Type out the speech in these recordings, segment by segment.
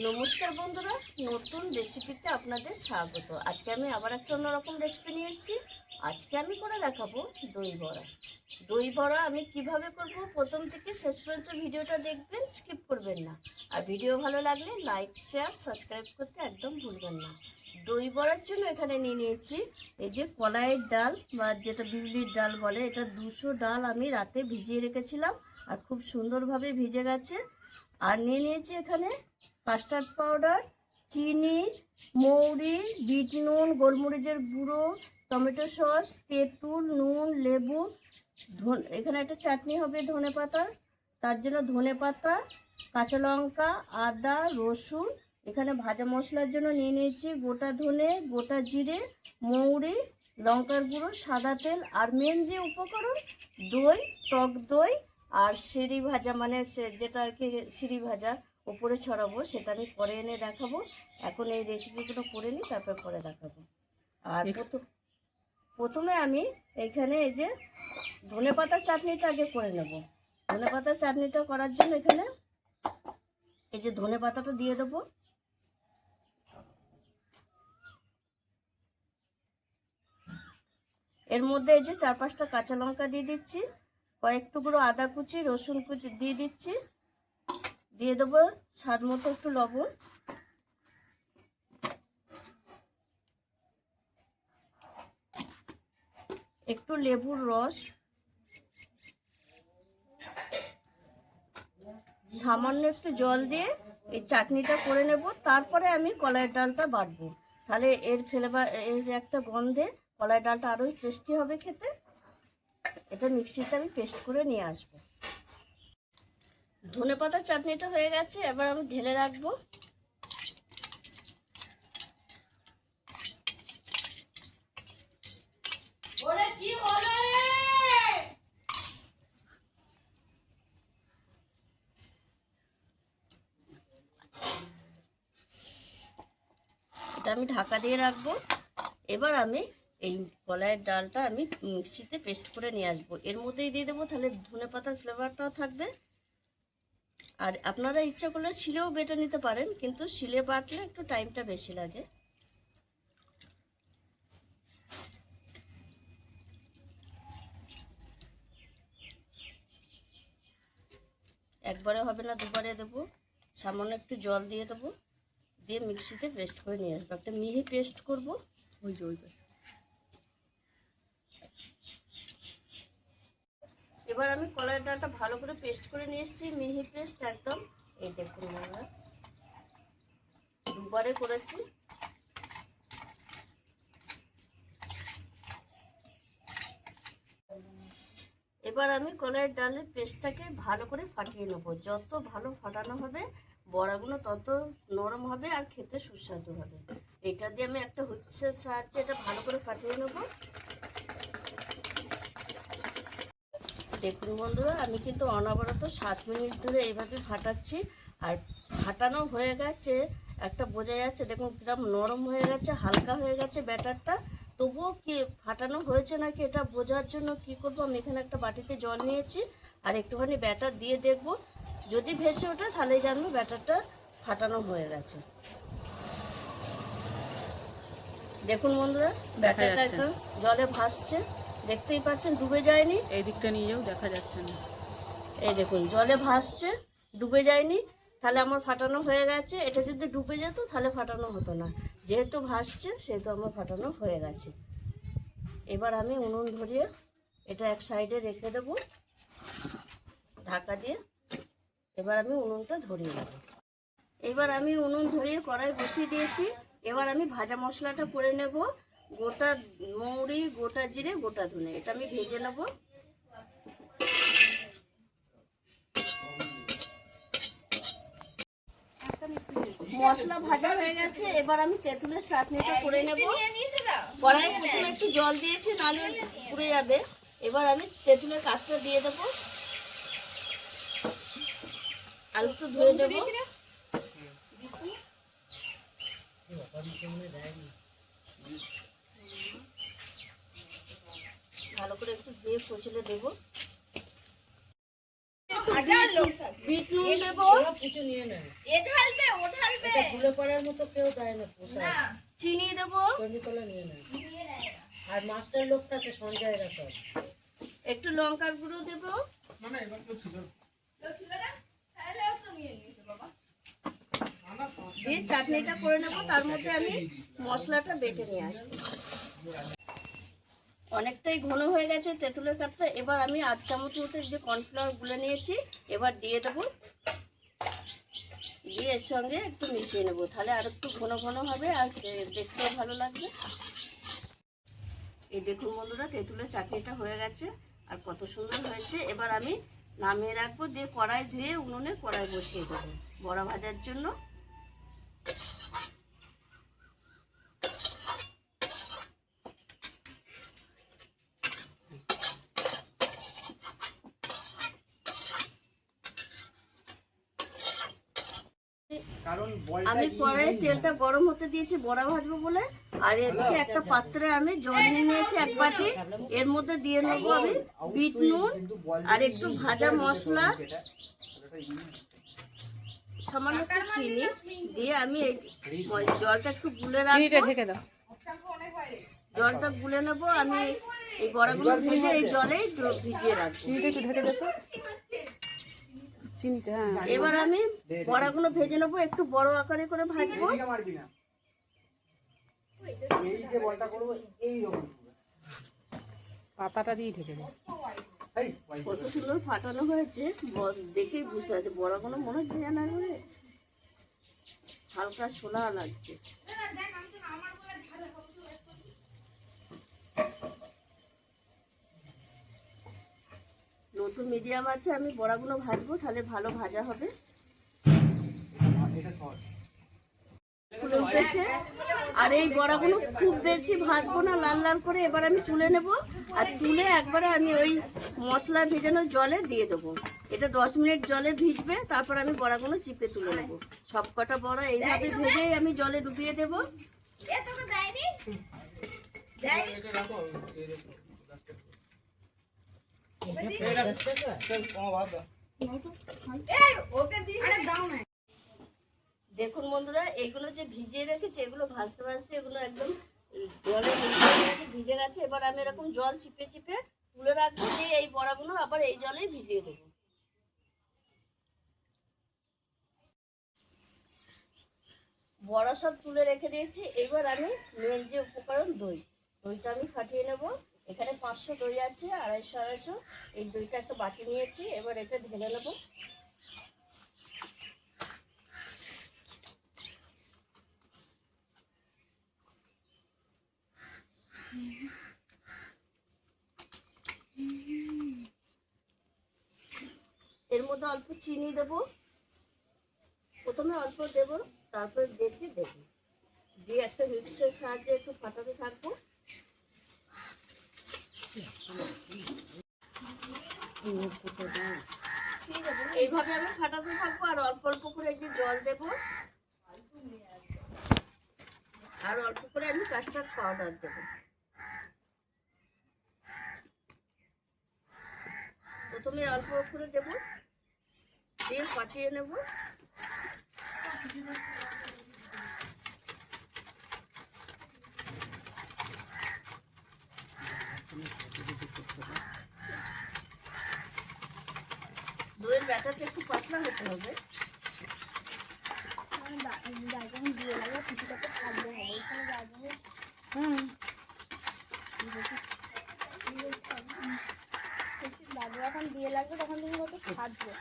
নমস্কার বন্ধুরা, নতুন রেসিপিতে আপনাদের স্বাগত। আজকে আমি আবার একটা অন্যরকম রেসিপি নিয়ে এসেছি। আজকে আমি করে দেখাবো দই বড়া। দই বড়া আমি কিভাবে করব প্রথম থেকে শেষ পর্যন্ত ভিডিওটা দেখবেন, স্কিপ করবেন না। আর ভিডিও ভালো লাগলে লাইক, শেয়ার, সাবস্ক্রাইব করতে একদম ভুলবেন না। দই বড়ার জন্য এখানে নিয়ে নিয়েছি এই যে কলাইয়ের ডাল বা যেটা বিউলির ডাল বলে, এটা 200 ডাল আমি রাতে ভিজিয়ে রেখেছিলাম আর খুব সুন্দরভাবে ভিজে গেছে। আর নিয়ে নিয়েছি এখানে কাস্টার্ড পাউডার, চিনি, মৌরি, বিট নুন, গোলমরিচের গুঁড়ো, টমেটো সস, তেঁতুল, নুন, লেবু, এখানে একটা চাটনি হবে ধনে পাতার, তার জন্য ধনে পাতা, কাঁচা লঙ্কা, আদা, রসুন। এখানে ভাজা মশলার জন্য নিয়ে নিয়েছি গোটা ধনে, গোটা জিরে, মৌরি, লঙ্কার গুঁড়ো, সাদা তেল, আর মেন যে উপকরণ দই, টক দই আর সিঁড়ি ভাজা, মানে যেটা আর কি সিঁড়ি ভাজা উপরে ছড়াবো, সেটা আমি পরে এনে দেখাবো। এখন এই রেসিপিগুলো করে নিই, তারপর পরে দেখাবো। আর প্রথমে আমি এইখানে এই যে ধনে পাতার চাটনিটা আগে করে নেব। ধনে পাতার চাটনিটা করার জন্য এখানে এই যে ধনে পাতাটা দিয়ে দেবো। এর মধ্যে এই যে 4-5টা কাঁচা লঙ্কা দিয়ে দিচ্ছি, কয়েক টুকরো আদা কুচি, রসুন কুচি দিয়ে দিচ্ছি, দিয়ে দেবো স্বাদ মতো একটু লবণ, একটু লেবুর রস, সামান্য একটু জল দিয়ে এই চাটনিটা করে নেব। তারপরে আমি কলাইয়ের ডালটা বাটবো, তাহলে এর ফ্লেভার, এর একটা গন্ধে কলাইয়ের ডালটা আরও টেস্টি হবে খেতে। এটা মিক্সিতে আমি পেস্ট করে নিয়ে আসবো। ধনেপাতার চাটনিটা হয়ে গেছে, এবার আমি ঢেলে রাখবো। এটা আমি ঢাকা দিয়ে রাখবো। এবার আমি এই কলাইয়ের ডালটা আমি মিক্সিতে পেস্ট করে নিয়ে আসবো, এর মধ্যেই দিয়ে দেবো, তাহলে ধনেপাতার ফ্লেভারটাও থাকবে। আর আপনারা ইচ্ছা করলে শিলেও বেটে নিতে পারেন, কিন্তু শিলে বাটলে একটু টাইমটা বেশি লাগে। একবারে হবে না, দুবারে দেবো। সামান্য একটু জল দিয়ে দেবো, দিয়ে মিক্সিতে পেস্ট করে নিয়ে আসবো। একটা মিহি পেস্ট করবো। এবার আমি কলাইয়ের ডালটা ভালো করে পেস্ট করে নিয়ে এসেছি, মিহি পেস্ট একদম। এই দেখুন বন্ধুরা, দুবারে করেছি। এবার আমি কলাইয়ের ডালের পেস্টটাকে ভালো করে ফাটিয়ে নেব। যত ভালো ফাটানো হবে বড়াগুলো তত নরম হবে আর খেতে সুস্বাদু হবে। এটা দিয়ে আমি একটা হুইস্কের সাহায্যে এটা ভালো করে ফাটিয়ে নেব। দেখুন বন্ধুরা, আমি কিন্তু অনবরত 7 মিনিট ধরে এইভাবে ফাটাচ্ছি, আর ফাটানো হয়ে গেছে, একটা বোঝা যাচ্ছে। দেখুন কিরকম নরম হয়ে গেছে, হালকা হয়ে গেছে ব্যাটারটা। তবুও কি ফাটানো হয়েছে নাকি এটা বোঝার জন্য কি করব, আমি এখানে একটা বাটিতে জল নিয়েছি আর একটুখানি ব্যাটার দিয়ে দেখব। যদি ভেসে ওঠে তাহলে জানবো ব্যাটারটা ফাটানো হয়ে গেছে। দেখুন বন্ধুরা, ব্যাটারটা একটু জলে ভাসছে, দেখতেই পাচ্ছেন, ডুবে যায়নি। এই দিকটা নিয়ে যাও, দেখা যাচ্ছে না। এই দেখুন জলে ভাসছে, ডুবে যায়নি, তাহলে আমার ফাটানো হয়ে গেছে। এটা যদি ডুবে যেত তাহলে ফাটানো হতো না, যেহেতু ভাসছে সেহেতু আমার ফাটানো হয়ে গেছে। এবার আমি উনুন ধরিয়ে এটা এক সাইডে রেখে দেবো ঢাকা দিয়ে। এবার আমি উনুনটা ধরিয়ে দেবো। এবার আমি উনুন ধরিয়ে কড়াই বসিয়ে দিয়েছি। এবার আমি ভাজা মশলাটা করে নেব। গোটা মৌরি, গোটা জিরে, গোটা ধনে, এটা আমি ভেজে নেব। মশলা ভাজা হয়ে গেছে, এবার আমি তেঁতুলের চাটনিটা করে নেব। কড়াইয়ে প্রথমে একটু জল দিয়েছি, নাহলে পুড়ে যাবে। এবার আমি তেঁতুলের কাঠটা দিয়ে দেবো, আর একটু ধুয়ে দেবো। ভালো করে একটু ধুয়ে ফচলে দেবো। বিট নুন দেবো, কিছু নিয়ে নেয়। এ ঢালবে ও ঢালবে এটা ভুলে পড়ার মতো কেউ দেয় না পোষায়। চিনি দেবো চন্ডিতলা নিয়ে নেয়। আর মাস্টার লোক থাকে সঞ্জয়রা সব। একটু লঙ্কার গুঁড়ো দেবো দিয়ে চাটনিটা করে নেবো। তার মধ্যে আমি মশলাটা বেটে নিয়ে আসবো। অনেকটাই ঘন হয়ে গেছে তেঁতুলের কাঠটা। এবার আমি 8 চামচ মতো যে কর্নফ্লাওয়ার গুলে নিয়েছি এবার দিয়ে দেবো, দিয়ে এর সঙ্গে একটু মিশিয়ে নেবো, তাহলে আর একটু ঘন ঘন হবে আর দেখতেও ভালো লাগবে। এই দেখুন বন্ধুরা, তেঁতুলের চাটনিটা হয়ে গেছে আর কত সুন্দর হয়েছে। এবার আমি নামিয়ে রাখবো, দিয়ে কড়াই ধুয়ে উনুনে কড়াই বসিয়ে দেবো বড়া ভাজার জন্য। আমি কড়াইয়ে তেলটা গরম হতে দিয়েছি বড়া ভাজবো বলে। আর এদিকে একটা পাত্রে আমি জল নিয়ে নিয়েছি 1 বাটি। এর মধ্যে দিয়ে নেবো আমি বিট নুন আর একটু ভাজা মশলা, সামান্য একটু চিনি দিয়ে আমি এই জলটা একটু গুলে রাখবো। জলটা গুলে নেবো। আমি এই বড়াগুলো ভেজে এই জলেই ভিজিয়ে রাখবো। এবার আমি বড়াগুলো ভেজে নেবো, একটু বড় আকারে করে ভাজবো। পাতাটা দিয়ে ঢেকে দেবো। কত সুন্দর ফাটানো হয়েছে, দেখেই বুঝতে পারছে বড়াগুলো মনে হচ্ছে যেন একেবারে হালকা ছোলা লাগছে। নতুন মিডিয়াম আছে, আমি বড়াগুলো ভাজবো, তাহলে ভালো ভাজা হবে। ফুলে উঠেছে। আর এই বড়াগুলো খুব বেশি ভাজবো না লাল লাল করে। এবার আমি তুলে নেব আর তুলে একবারে আমি ওই মশলা ভেজানো জলে দিয়ে দেবো। এটা 10 মিনিট জলে ভিজবে, তারপর আমি বড়াগুলো চিপে তুলে নেব। সব কটা বড়া এইভাবে ভেজেই আমি জলে ডুবিয়ে দেবো। দেখুন বন্ধুরা, এইগুলো যে ভিজিয়ে রেখেছি এগুলো ভাজতে ভাজতে এগুলো একদম জলে ভিজে গেছে। এবার আমি এরকম জল চিপে চিপে তুলে রাখবো, দিয়ে এই বড়াগুলো আবার এই জলেই ভিজিয়ে দেবো। বড়া সব তুলে রেখে দিয়েছি। এবার আমি মেন যে উপকরণ দইটা আমি ফাটিয়ে নেব। এখানে 500 দই আছে, 250-250। এই দইটা একটা বাটি নিয়েছি, এবার এটা ঢেলে নেব। এর মধ্যে অল্প চিনি দেব, প্রথমে অল্প দেব, তারপর দেখে দেব, দিয়ে একটা মিক্সার সাহায্যে একটু ফাটাতে থাকবো। এইভাবে আমি ফাটাতে থাকবো আর অল্প অল্প করে এই যে জল দেব, আর অল্প করে আমি কাস্টার্ড পাউডার দেবো। প্রথমে অল্প করে দেবো, দিয়ে ফাটিয়ে নেব। দইয়ের ব্যাটারটা একটু পাতলা হতে হবে। যখন দিয়ে লাগবে তখন তুমি কত সাজবে।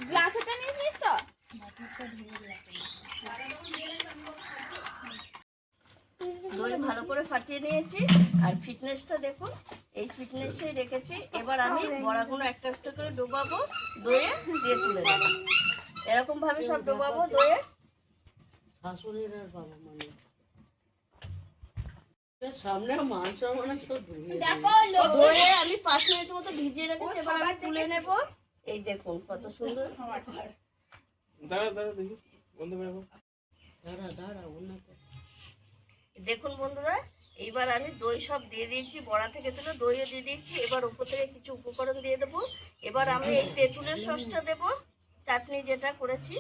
গ্লাসটা নিয়েছিস তো? দই ভালো করে ফাটিয়ে নিয়েছি আর ফিটনেসটা দেখুন, এই ফিটনেসে রেখেছি। এবার আমি বড়াগুলো একটা একটা করে ডোবাবো, দইয়ে দিয়ে তুলে দেবো। এরকম ভাবে সব ডোবাবো দইয়ে। শাশুড়ির আর বাবা মানে সামনে মাংস মানে সব দইয়ে আমি 5 মিনিট মতো ভিজিয়ে রেখেছি। এবার আমি তুলে নেব। এই দেখুন কত সুন্দর। দাঁড়া দাঁড়া অন্য দেখুন বন্ধুরা, এইবার আমি দই সব দিয়ে দিয়েছি, বড়া থেকে তুলে দইও দিয়ে দিয়েছি। এবার উপর থেকে কিছু উপকরণ দিয়ে দেবো। এবার আমি এই তেঁতুলের সসটা দেবো, চাটনি যেটা করেছি।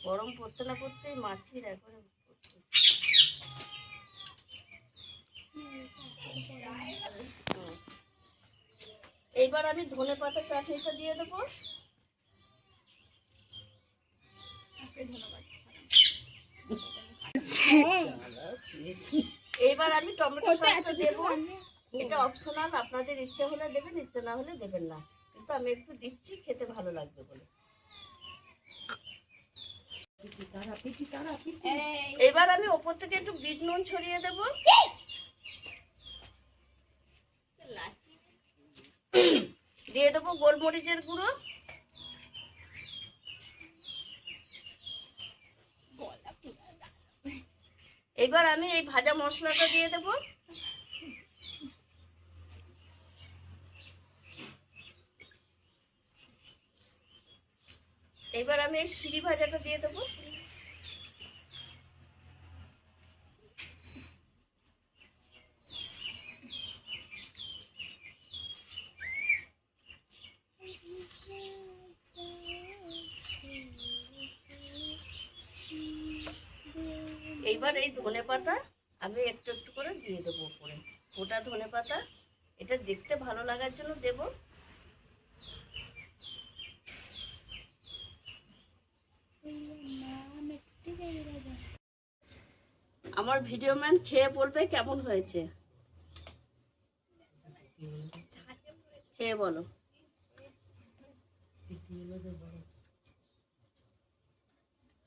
গরম পড়তে না পড়তেই মাছির একবারে এইবার আমি ধনেপাতা চাটনিটা দিয়ে দেবো। এইবার আমি টমেটো সসটা দেবো। এটা অপশনাল, আপনাদের ইচ্ছে হলে দেবেন, ইচ্ছে না হলে দেবেন না, কিন্তু আমি একটু দিচ্ছি, খেতে ভালো লাগবে বলে। এবার আমি ওপর থেকে একটু বিট নুন ছড়িয়ে দেব। দিয়ে দেবো গোলমরিচের গুঁড়ো। এবার আমি এই ভাজা মশলাটা দিয়ে দেব। এবার আমি এই সিঁড়ি ভাজাটা দিয়ে দেবো। এইবার এই ধনেপাতা আমি একটু একটু করে দিয়ে দেবো উপরে, গোটা ধনেপাতা। এটা দেখতে ভালো লাগার জন্য দেব। আমার ভিডিও ম্যান খেয়ে বলবে কেমন হয়েছে, খেয়ে বলো।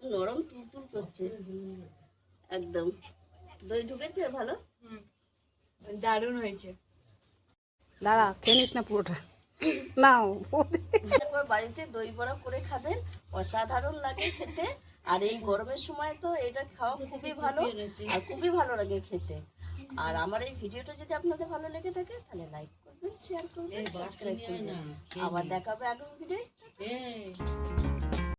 নরম তুলতুল করছে একদম। দই ঢুকেছে ভালো, দারুণ হয়েছে। দাঁড়া, খেয়ে নিস না পুরোটা। নাও। একবার বাড়িতে দই বড়া করে খাবেন, অসাধারণ লাগে খেতে। আর এই গরমের সময় তো এটা খাওয়া খুবই ভালো, আর খুবই ভালো লাগে খেতে। আর আমার এই ভিডিওটা যদি আপনাদের ভালো লেগে থাকে তাহলে লাইক করবেন, শেয়ার করবেন, সাবস্ক্রাইব করবেন। আবার দেখা হবে আগামী ভিডিও।